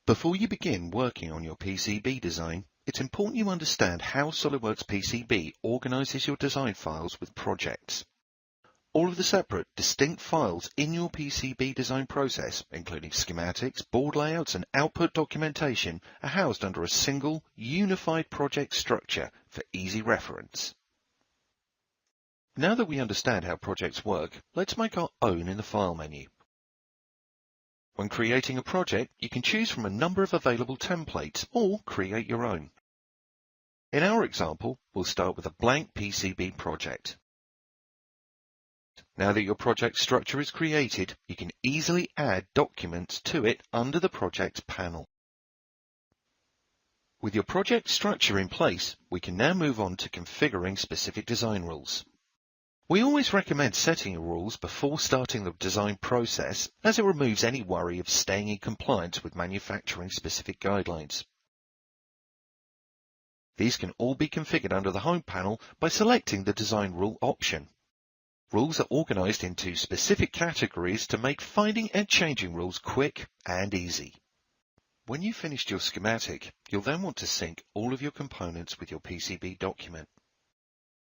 Before you begin working on your PCB design, it's important you understand how Solidworks PCB organizes your design files with projects. All of the separate, distinct files in your PCB design process, including schematics, board layouts, and output documentation, are housed under a single, unified project structure for easy reference. Now that we understand how projects work, let's make our own in the File menu. When creating a project, you can choose from a number of available templates or create your own. In our example, we'll start with a blank PCB project. Now that your project structure is created, you can easily add documents to it under the Projects panel. With your project structure in place, we can now move on to configuring specific design rules. We always recommend setting your rules before starting the design process, as it removes any worry of staying in compliance with manufacturing specific guidelines. These can all be configured under the Home panel by selecting the Design Rule option. Rules are organized into specific categories to make finding and changing rules quick and easy. When you've finished your schematic, you'll then want to sync all of your components with your PCB document.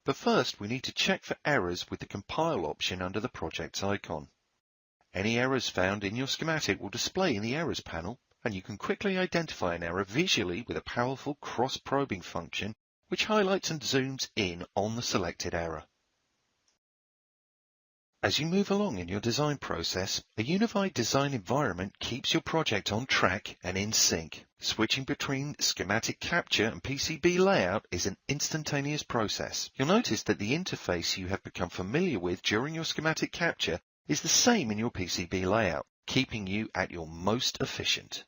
But first, we need to check for errors with the Compile option under the Projects icon. Any errors found in your schematic will display in the Errors panel, and you can quickly identify an error visually with a powerful cross-probing function which highlights and zooms in on the selected error. As you move along in your design process, a unified design environment keeps your project on track and in sync. Switching between schematic capture and PCB layout is an instantaneous process. You'll notice that the interface you have become familiar with during your schematic capture is the same in your PCB layout, keeping you at your most efficient.